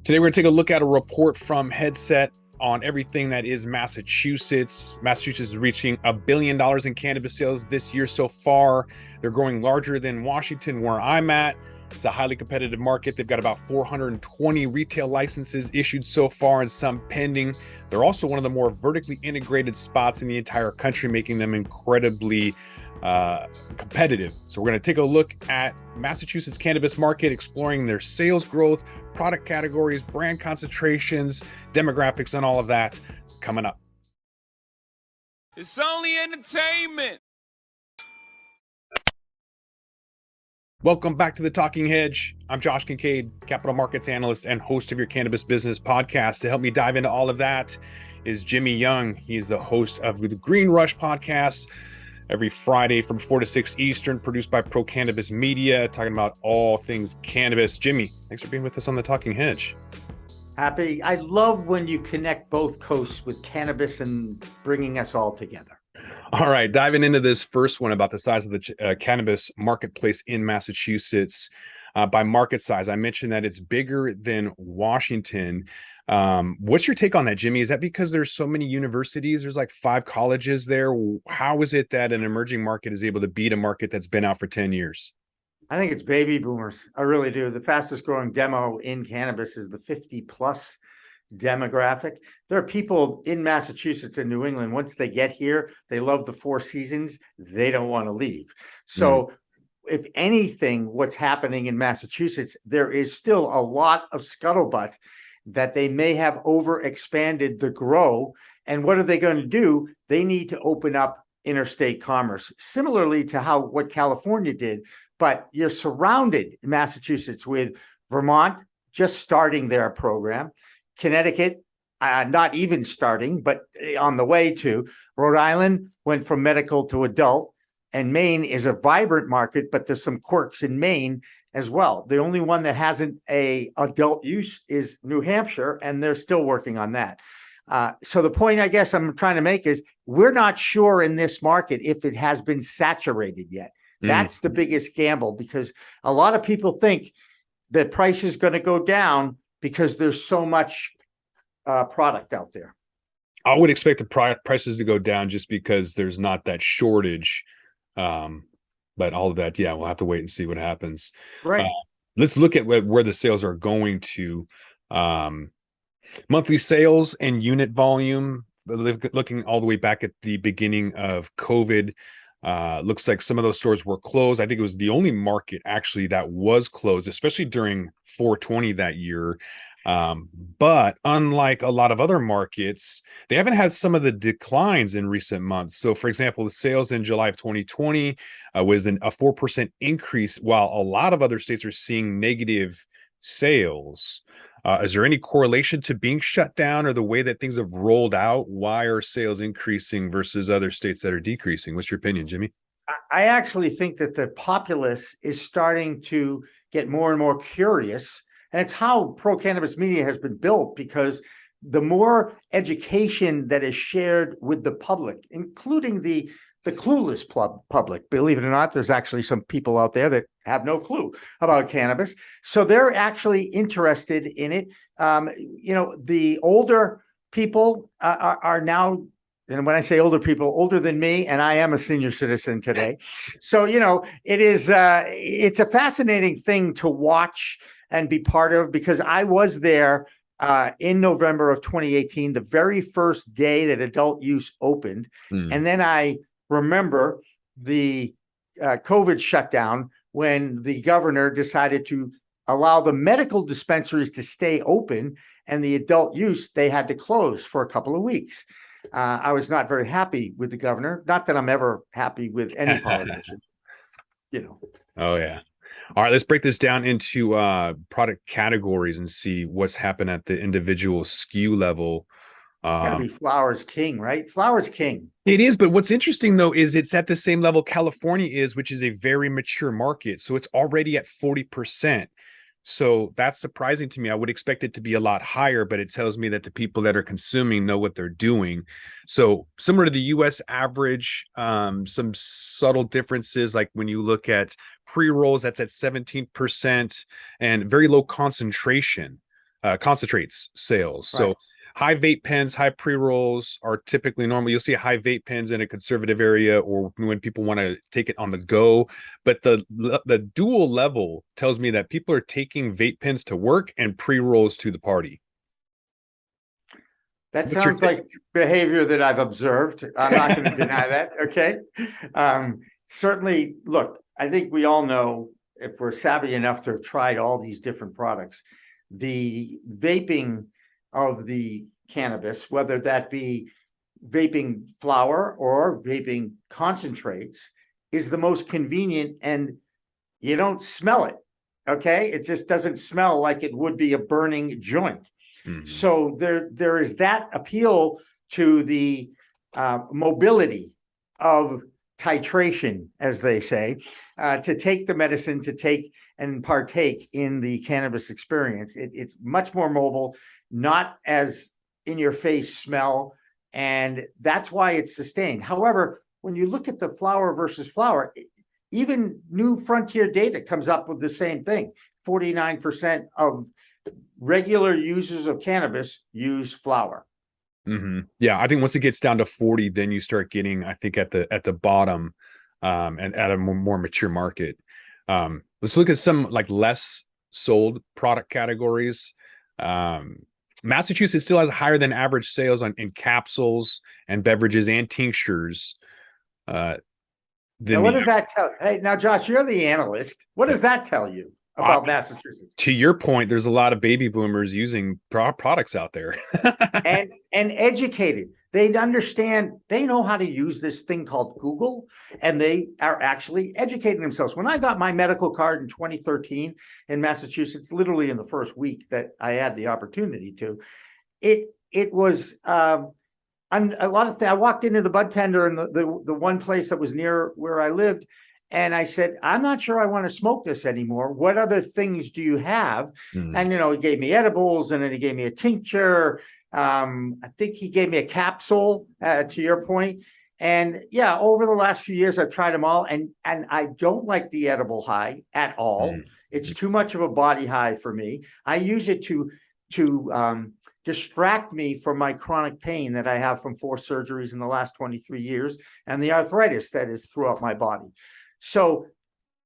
Today, we're going to take a look at a report from Headset on everything that is Massachusetts. Massachusetts is reaching $1 billion in cannabis sales this year so far. They're growing larger than Washington, where I'm at. It's a highly competitive market. They've got about 420 retail licenses issued so far and some pending. They're also one of the more vertically integrated spots in the entire country, making them incredibly competitive. So we're going to take a look at Massachusetts cannabis market, exploring their sales growth, product categories, brand concentrations, demographics, and all of that coming up. It's only entertainment. Welcome back to the Talking Hedge. I'm Josh Kincaid, capital markets analyst and host of your cannabis business podcast. To help me dive into all of that is Jimmy Young. He's the host of the Green Rush podcast every Friday from 4 to 6 Eastern, produced by Pro Cannabis Media, talking about all things cannabis. Jimmy, thanks for being with us on the Talking Hedge. Happy. I love when you connect both coasts with cannabis and bringing us all together. All right, diving into this first one about the size of the cannabis marketplace in Massachusetts. By market size, I mentioned that it's bigger than Washington. What's your take on that, Jimmy? Is that because there's so many universities? There's like 5 colleges there. How is it that an emerging market is able to beat a market that's been out for 10 years? I think it's baby boomers. I really do. The fastest growing demo in cannabis is the 50 plus demographic. There are people in Massachusetts and New England, once they get here, they love the 4 seasons. They don't want to leave. So if anything, what's happening in Massachusetts, there is still a lot of scuttlebutt that they may have overexpanded the grow. And what are they going to do? They need to open up interstate commerce, similarly to what California did. But you're surrounded in Massachusetts with Vermont just starting their program, Connecticut not even starting, but on the way to. Rhode Island went from medical to adult, and Maine is a vibrant market, but there's some quirks in Maine as well. The only one that hasn't a adult use is New Hampshire, and they're still working on that. So the point I guess I'm trying to make is we're not sure in this market if it has been saturated yet. That's the biggest gamble, because a lot of people think the price is going to go down because there's so much product out there. I would expect the prices to go down just because there's not that shortage. But all of that, yeah, we'll have to wait and see what happens. Right. Let's look at where the sales are going to. Monthly sales and unit volume, looking all the way back at the beginning of COVID. Looks like some of those stores were closed. I think it was the only market actually that was closed, especially during 420 that year. But unlike a lot of other markets, they haven't had some of the declines in recent months. So, for example, the sales in July of 2020 was a 4% increase, while a lot of other states are seeing negative sales. Is there any correlation to being shut down or the way that things have rolled out? Why are sales increasing versus other states that are decreasing? What's your opinion, Jimmy? I actually think that the populace is starting to get more and more curious. And it's how Pro Cannabis Media has been built, because the more education that is shared with the public, including the clueless public, believe it or not, there's actually some people out there that have no clue about cannabis. So they're actually interested in it. The older people are now, and when I say older people, older than me, and I am a senior citizen today. So, it is, it's a fascinating thing to watch and be part of, because I was there in November of 2018, the very first day that adult use opened. And then I remember the COVID shutdown when the governor decided to allow the medical dispensaries to stay open, and the adult use, they had to close for a couple of weeks. I was not very happy with the governor. Not that I'm ever happy with any politician, Oh, yeah. All right, let's break this down into product categories and see what's happened at the individual SKU level. Gotta be Flowers King, right? Flowers King. It is, but what's interesting though is it's at the same level California is, which is a very mature market. So it's already at 40%. So that's surprising to me. I would expect it to be a lot higher, but it tells me that the people that are consuming know what they're doing. So similar to the US average, some subtle differences, like when you look at pre-rolls, that's at 17% and very low concentration. concentrates sales. Right. So high vape pens, high pre-rolls are typically normal. You'll see high vape pens in a conservative area or when people want to take it on the go. But the dual level tells me that people are taking vape pens to work and pre-rolls to the party. That What's your sounds take? like behavior that I've observed. I'm not going to deny that. Okay. Certainly, look, I think we all know, if we're savvy enough to have tried all these different products, the vaping of the cannabis, whether that be vaping flower or vaping concentrates, is the most convenient, and you don't smell it. Okay. It just doesn't smell like it would be a burning joint. Mhm. So there is that appeal to the mobility of titration, as they say, to take the medicine, to take and partake in the cannabis experience. It's much more mobile, not as in your face smell, and that's why it's sustained. However, when you look at the flower versus flower, even New Frontier data comes up with the same thing. 49% of regular users of cannabis use flower. Yeah, I think once it gets down to 40, then you start getting, I think, at the bottom, and at a more mature market. Let's look at some like less sold product categories. Massachusetts still has higher than average sales in capsules and beverages and tinctures. Now, Than what the does that tell? Hey, now, Josh, you're the analyst. What does that tell you uh, about Massachusetts? to your point, there's a lot of baby boomers using products out there. And educated. They understand, they know how to use this thing called Google, and they are actually educating themselves. When I got my medical card in 2013 in Massachusetts, literally in the first week that I had the opportunity to, it was a lot of things. I walked into the bud tender in the one place that was near where I lived, and I said, I'm not sure I want to smoke this anymore. What other things do you have? And he gave me edibles, and then he gave me a tincture. I think he gave me a capsule, to your point. And yeah, over the last few years, I've tried them all, and I don't like the edible high at all. It's too much of a body high for me. I use it to distract me from my chronic pain that I have from 4 surgeries in the last 23 years and the arthritis that is throughout my body. So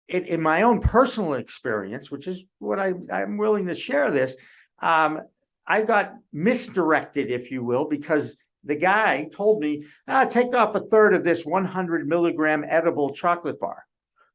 in my own personal experience, which is what I'm willing to share this, I got misdirected, if you will, because the guy told me, take off a third of this 100 milligram edible chocolate bar.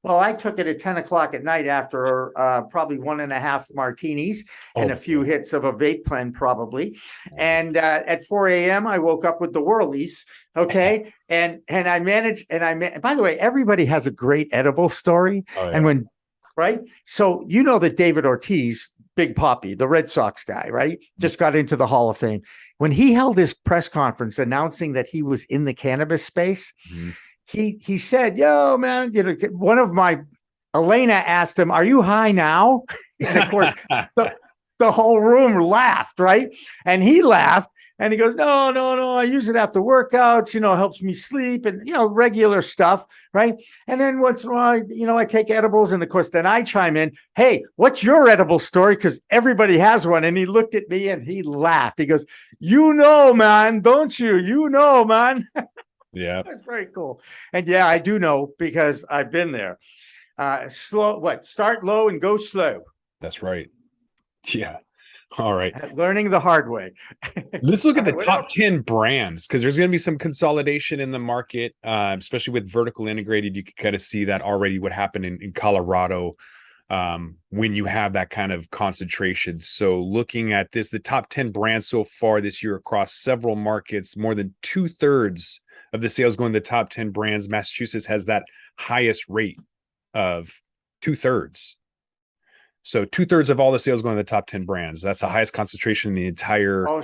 Well, I took it at 10 o'clock at night after probably 1.5 martinis and a few hits of a vape pen, probably. And at 4 a.m., I woke up with the whirlies. Okay. And I managed, by the way, everybody has a great edible story. Oh, yeah. And right. So, that David Ortiz, Big Poppy, the Red Sox guy, right, just got into the Hall of Fame. When he held his press conference announcing that he was in the cannabis space, he said, yo, man, one of Elena asked him, are you high now? And of course, the whole room laughed, right? And he laughed and he goes, no, I use it after workouts, helps me sleep and, regular stuff, right? And then once in a while, I take edibles. And of course, then I chime in, hey, what's your edible story? Because everybody has one. And he looked at me and he laughed. He goes, man, don't you? Man. Yeah. That's very cool. And yeah, I do know because I've been there. Start low and go slow. That's right. Yeah. All right. Learning the hard way. Let's look at the What top else? 10 brands because there's going to be some consolidation in the market, especially with vertical integrated. You can kind of see that already what happened in Colorado when you have that kind of concentration. So looking at this, the top 10 brands so far this year across several markets, more than 2/3 of the sales going to the top 10 brands. Massachusetts has that highest rate of 2/3. So 2/3 of all the sales going to the top 10 brands. That's the highest concentration in the entire So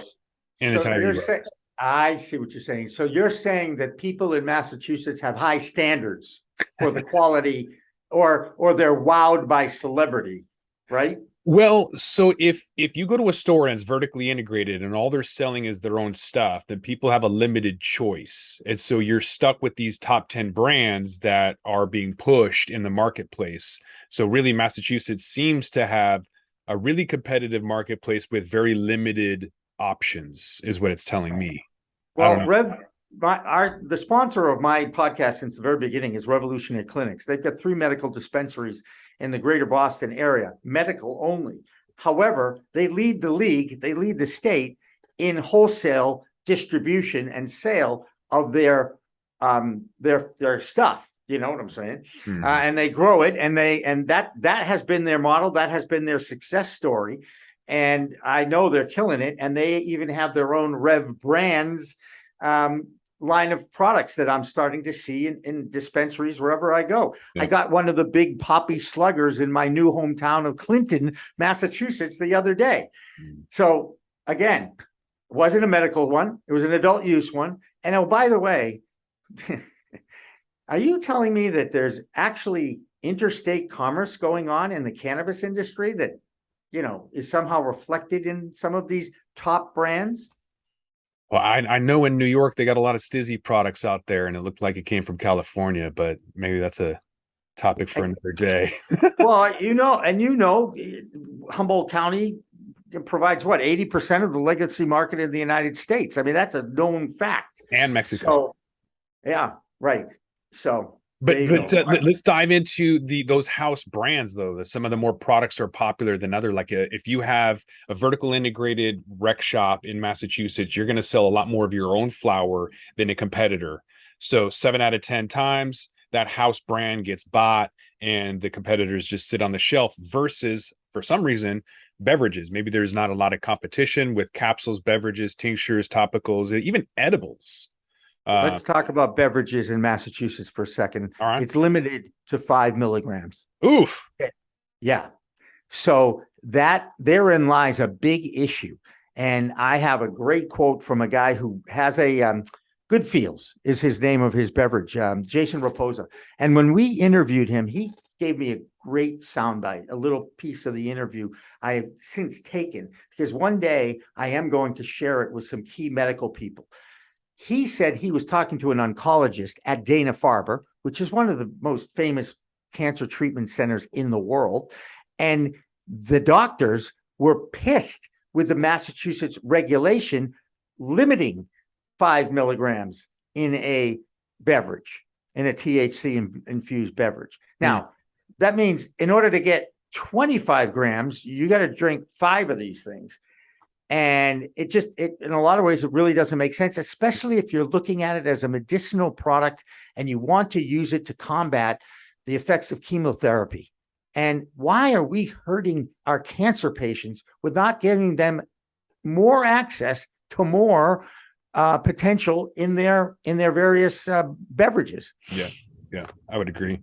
I see what you're saying. So you're saying that people in Massachusetts have high standards for the quality or they're wowed by celebrity, right? Well, so if you go to a store and it's vertically integrated and all they're selling is their own stuff, then people have a limited choice. And so you're stuck with these top 10 brands that are being pushed in the marketplace. So really Massachusetts seems to have a really competitive marketplace with very limited options, is what it's telling me. I don't Well, know. the sponsor of my podcast since the very beginning is Revolutionary Clinics. They've got 3 medical dispensaries in the greater Boston area, medical only. However, they lead the league, they lead the state in wholesale distribution and sale of their stuff. You know what I'm saying? And they grow it, and that has been their model. That has been their success story. And I know they're killing it. And they even have their own Rev Brands line of products that I'm starting to see in dispensaries wherever I go. Yeah. I got one of the big poppy sluggers in my new hometown of Clinton, Massachusetts, the other day. So again, it wasn't a medical one. It was an adult use one. And oh, by the way, are you telling me that there's actually interstate commerce going on in the cannabis industry that, you know, is somehow reflected in some of these top brands? Well, I know in New York, they got a lot of Stizzy products out there, and it looked like it came from California, but maybe that's a topic for another day. Well, Humboldt County provides what, 80% of the legacy market in the United States. I mean, that's a known fact. And Mexico. So, yeah, right. So, but let's dive into those house brands, though. Some of the more products are popular than other. Like if you have a vertical integrated rec shop in Massachusetts, you're going to sell a lot more of your own flower than a competitor. So 7 out of 10 times that house brand gets bought and the competitors just sit on the shelf versus, for some reason, beverages. Maybe there's not a lot of competition with capsules, beverages, tinctures, topicals, even edibles. Let's talk about beverages in Massachusetts for a second. All right. It's limited to 5 milligrams. Oof. Yeah. So that therein lies a big issue. And I have a great quote from a guy who has a Good Feels is his name of his beverage, Jason Raposa. And when we interviewed him, he gave me a great soundbite, a little piece of the interview I have since taken, because one day I am going to share it with some key medical people. He said he was talking to an oncologist at Dana-Farber, which is one of the most famous cancer treatment centers in the world. And the doctors were pissed with the Massachusetts regulation limiting 5 milligrams in a beverage, in a THC infused beverage. Now, that means in order to get 25 grams, you got to drink 5 of these things. And it in a lot of ways, it really doesn't make sense, especially if you're looking at it as a medicinal product and you want to use it to combat the effects of chemotherapy. And why are we hurting our cancer patients with not giving them more access to more potential in their various beverages? Yeah, I would agree.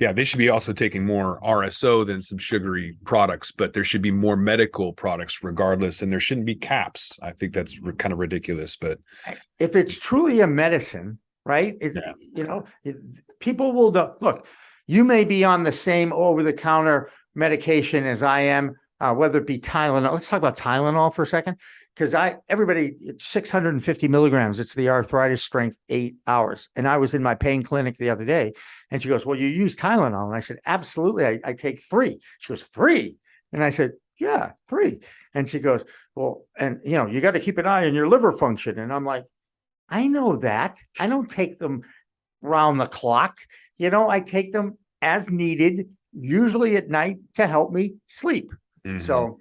Yeah, they should be also taking more RSO than some sugary products, but there should be more medical products regardless, and there shouldn't be caps. I think that's kind of ridiculous. But if it's truly a medicine, right? People will look. You may be on the same over-the-counter medication as I am, whether it be Tylenol. Let's talk about Tylenol for a second, because everybody, it's 650 milligrams. It's the arthritis strength, 8 hours. And I was in my pain clinic the other day, and she goes, "Well, you use Tylenol?" And I said, "Absolutely. I take 3." She goes, "3?" And I said, "Yeah, 3." And she goes, "Well, and you got to keep an eye on your liver function." And I'm like, I know that. I don't take them round the clock. I take them as needed, usually at night, to help me sleep. Mm-hmm. So,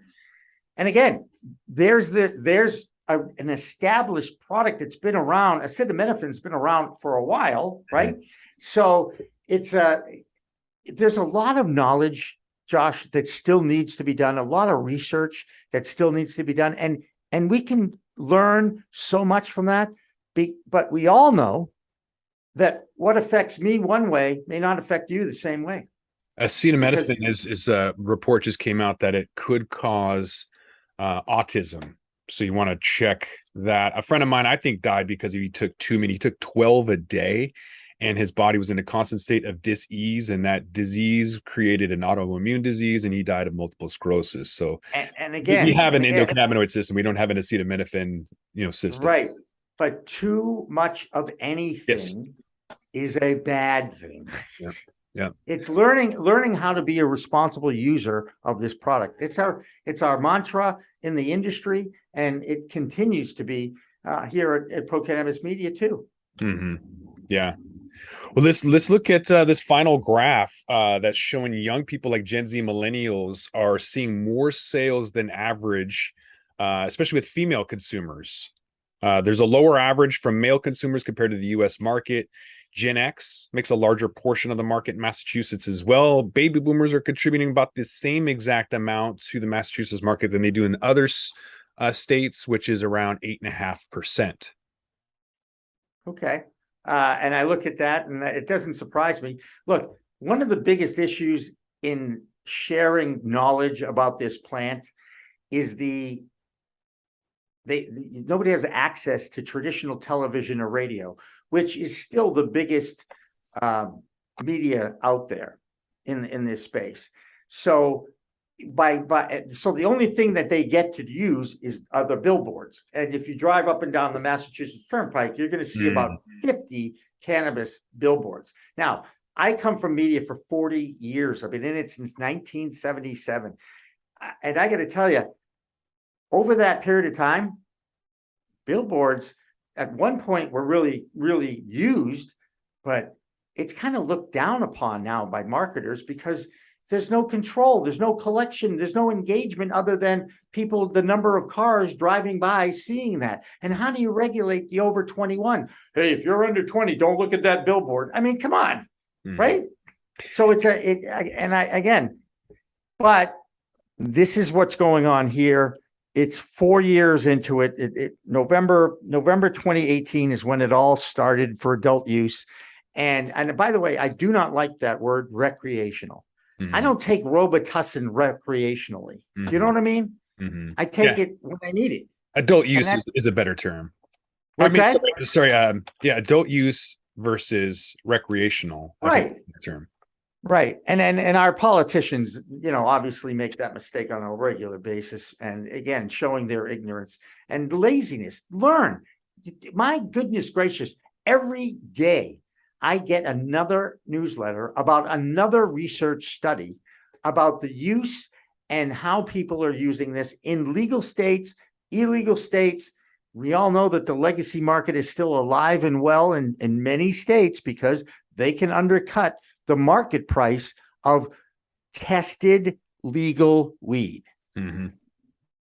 and again, there's an established product that's been around. Acetaminophen's been around for a while, right? Mm-hmm. So there's a lot of knowledge, Josh, that still needs to be done. A lot of research that still needs to be done, and we can learn so much from that. But we all know that what affects me one way may not affect you the same way. Acetaminophen is a report just came out that it could cause autism. So you want to check that. A friend of mine, I think, died because he took too many. He took 12 a day, and his body was in a constant state of dis-ease, and that disease created an autoimmune disease, and he died of multiple sclerosis. So and again, we have an endocannabinoid system. We don't have an acetaminophen, system. Right. But too much of anything is a bad thing. Yeah. It's learning how to be a responsible user of this product. It's our mantra in the industry, and it continues to be here at Pro Cannabis Media too. Yeah. Well, let's look at this final graph that's showing young people like Gen Z millennials are seeing more sales than average, especially with female consumers. There's a lower average from male consumers compared to the U.S. market. Gen X makes a larger portion of the market in Massachusetts as well. Baby boomers are contributing about the same exact amount to the Massachusetts market than they do in other states, which is around 8.5%. Okay. And I look at that, and it doesn't surprise me. Look, one of the biggest issues in sharing knowledge about this plant is nobody has access to traditional television or radio, which is still the biggest media out there in this space. So so the only thing that they get to use are the billboards. And if you drive up and down the Massachusetts Turnpike, you're going to see about 50 cannabis billboards. Now, I come from media for 40 years. I've been in it since 1977. And I got to tell you, over that period of time, billboards at one point were really, really used, but it's kind of looked down upon now by marketers because there's no control, there's no collection, there's no engagement other than people, the number of cars driving by seeing that. And how do you regulate the over 21? Hey, if you're under 20, don't look at that billboard. I mean, come on, right? So but this is what's going on here. It's 4 years into it. November 2018 is when it all started for adult use. And by the way, I do not like that word recreational. I don't take Robitussin recreationally. Do you know what I mean? I take it when I need it. Adult use is a better term. What's that? Sorry. Adult use versus recreational. Right. Term. Right. And our politicians, obviously make that mistake on a regular basis. And again, showing their ignorance and laziness. Learn. My goodness gracious, every day I get another newsletter about another research study about the use and how people are using this in legal states, illegal states. We all know that the legacy market is still alive and well in many states because they can undercut the market price of tested legal weed.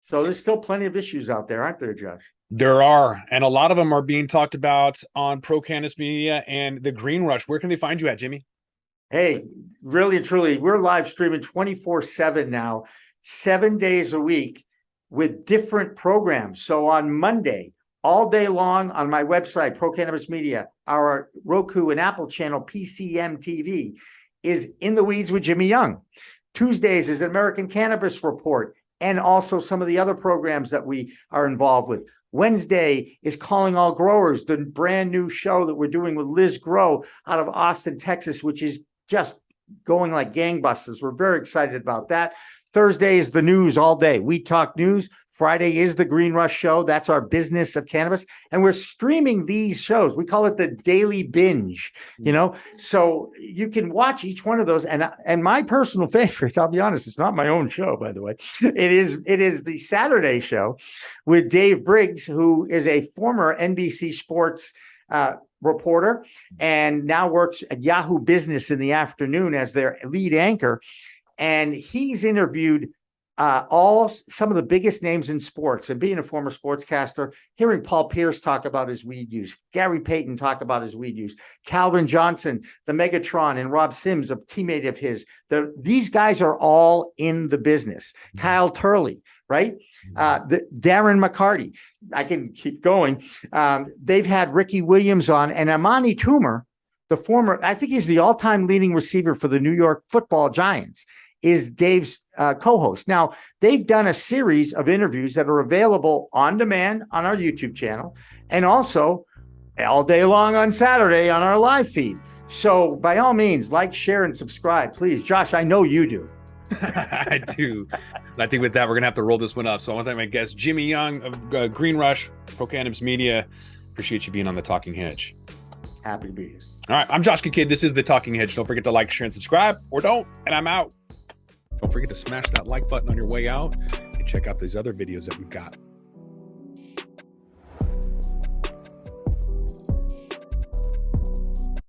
So there's still plenty of issues out there, aren't there, Josh? There are, and a lot of them are being talked about on Pro Cannabis Media and the Green Rush. Where can they find you at, Jimmy? Hey, really and truly, we're live streaming 24/7 now, 7 days a week with different programs. So on Monday, all day long on my website, Pro Cannabis Media, our Roku and Apple channel, PCM TV, is In the Weeds with Jimmy Young. Tuesdays is American Cannabis Report, and also some of the other programs that we are involved with. Wednesday is Calling All Growers, the brand new show that we're doing with Liz Grow out of Austin, Texas, which is just going like gangbusters. We're very excited about that. Thursday is the news all day. We talk news. Friday is the Green Rush show. That's our business of cannabis. And we're streaming these shows. We call it the daily binge, so you can watch each one of those. And my personal favorite, I'll be honest, it's not my own show, by the way. It is the Saturday show with Dave Briggs, who is a former NBC Sports reporter and now works at Yahoo Business in the afternoon as their lead anchor. And he's interviewed some of the biggest names in sports. And being a former sportscaster, hearing Paul Pierce talk about his weed use, Gary Payton talk about his weed use, Calvin Johnson, the Megatron, and Rob Sims, a teammate of his. These guys are all in the business. Kyle Turley, right? Darren McCarty. I can keep going. They've had Ricky Williams on, and Amani Toomer, the former, I think he's the all-time leading receiver for the New York Football Giants, is Dave's co-host. Now, they've done a series of interviews that are available on demand on our YouTube channel and also all day long on Saturday on our live feed. So by all means, like, share, and subscribe, please. Josh, I know you do. I do. And I think with that, we're going to have to roll this one up. So I want to thank my guest, Jimmy Young of Green Rush, Pro Cannabis Media. Appreciate you being on the Talking Hedge. Happy to be here. All right, I'm Josh Kid. This is the Talking Hedge. Don't forget to like, share, and subscribe, or don't, and I'm out. Don't forget to smash that like button on your way out and check out these other videos that we've got.